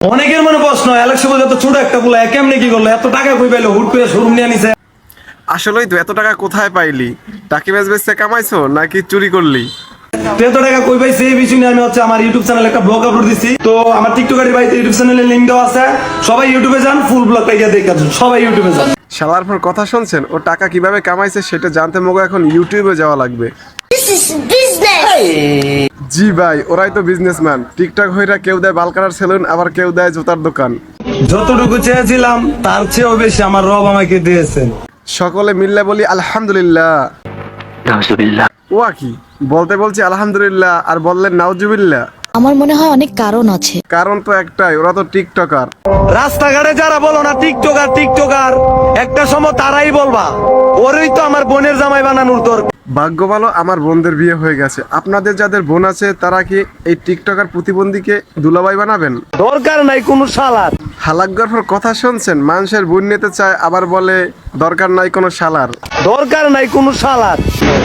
অনেকের মনে প্রশ্ন অ্যালেক্স বলে এত ছোট একটা বলে কেমনে কি করলো, এত টাকা কই পাইলো, হুট করে শোরুম নিয়ে নিছে। আসলেই তো এত টাকা কোথায় পাইলি? টাকি ম্যাচ বেচে কামাইছো নাকি চুরি করলি? তো এত টাকা কই পাইছে এই বিষয় নিয়ে আমি আমার ইউটিউব চ্যানেলে একটা ব্লগ আপলোড দিছি। তো আমার টিকটকারি ভাইতে ইউটিউব চ্যানেলে লিংক দেওয়া আছে, সবাই ইউটিউবে যান, ফুল ব্লগটা গিয়ে দেখেন, সবাই ইউটিউবে যান। শালার পর কথা শুনছেন, ও টাকা কিভাবে কামাইছে সেটা জানতে মগো এখন ইউটিউবে যাওয়া লাগবে। জি ভাই, ওরাই তো বিজনেসম্যান। টিকটক হইরা কেউ দেয় বালকারার সেলুন, আবার কেউ দেয় জুতার দোকান। যতটুকু চেয়েছিলাম তার চেয়েও বেশি আমার রব আমাকে দিয়েছেন। সকলে মিললে বলি আলহামদুলিল্লাহ। ওয়া কি বলতে বলছি আলহামদুলিল্লাহ আর বললেন নাউজুবিল্লাহ। আমার মনে হয় অনেক কারণ আছে। কারণ তো একটাই, ওরা তো টিকটকার। রাস্তাঘাটে যারা বলো না টিকটকার টিকটকার, একটা সময় তারাই বলবা ওরই তো আমার বোনের জামাই বানানোর দরকার। ভাগ্য ভালো আমার বোনদের বিয়ে হয়ে গেছে। আপনাদের যাদের বোন আছে তারা কি এই টিকটকার প্রতিবন্ধীকে দুলাভাই বানাবেন? দরকার নাই কোনো শালার। হালাকগর পর কথা শুনছেন, মানুষের বোন নিতে চায় আবার বলে দরকার নাই কোনো শালার। দরকার নাই কোনো শালার।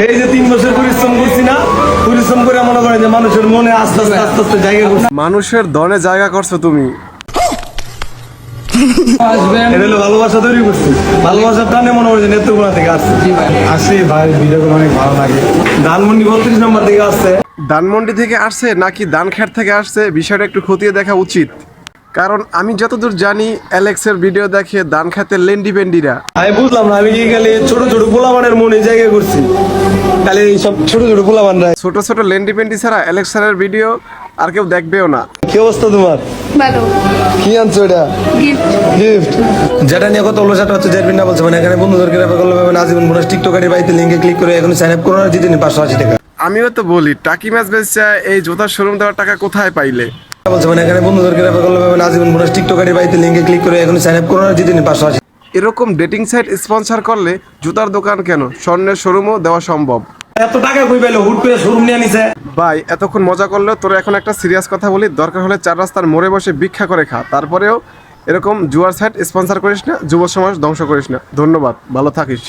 এই যে 3 বছর পরিশ্রম করছি না, পরিশ্রম করে মনে করেন যে মানুষের মনে আস্তে আস্তে আস্তে আস্তে জায়গা করছে। মানুষের দনে জায়গা করছো তুমি। এটা হলো ভালোবাসা তৈরি করছি, ভালোবাসার টানে মনে করেন নেত্রকোনা থেকে আসছে। আসি ভাই, ভিডিওগুলো অনেক ভালো লাগে। ধানমন্ডি 32 নম্বর থেকে আসছে। ধানমন্ডি থেকে আসছে নাকি ধানখ্যাট থেকে আসছে বিষয়টা একটু খতিয়ে দেখা উচিত। কারণ আমি যতদূর জানি অ্যালেক্সের ভিডিও দেখে ধানখ্যাতের লেন্ডি পেন্ডিরা। আমি বুঝলাম না, আমি কি খালি ছোট ছোট পোলাবানের মনে জায়গা করছি, খালি সব ছোট ছোট পোলাবানরা। ছোট ছোট লেন্ডি পেন্ডি ছাড়া অ্যালেক্স স্যারের ভিডিও আর কেউ দেখবেও না। কি অবস্থা তোমার? ভালো কি আনছো এটা? গিফট। গিফট। যেটা নিয়ে কত সেটা হচ্ছে জেরবিন না বলছে, মানে এখানে বন্ধুদেরকে রেফার করলে পাবেন আজীবন বোনাস। টিকটকারি বাইতে লিংকে ক্লিক করে এখন সাইন আপ করুন আর জিতে নিন 580 টাকা। আমিও তো বলি টাকি ম্যাচ বেচে এই জুতার শোরুম দেওয়ার টাকা কোথায় পাইলে? বলছে মানে এখানে বন্ধুদেরকে রেফার করলে পাবেন আজীবন বোনাস। টিকটকারি বাইতে লিংকে ক্লিক করে এখন সাইন আপ করুন আর জিতে নিন 580। এরকম ডেটিং সাইট স্পন্সর করলে জুতার দোকান কেন, স্বর্ণের শোরুমও দেওয়া সম্ভব। এত টাকা কই পাইলো, হুট করে শোরুম নিয়ে নিছে। ভাই এতক্ষণ মজা করলেও তোর এখন একটা সিরিয়াস কথা বলি, দরকার হলে 4 রাস্তার মোড়ে বসে ভিক্ষা করে খা, তারপরেও এরকম জুয়ার সাইট স্পন্সর করিস না, যুব সমাজ ধ্বংস করিস না। ধন্যবাদ, ভালো থাকিস।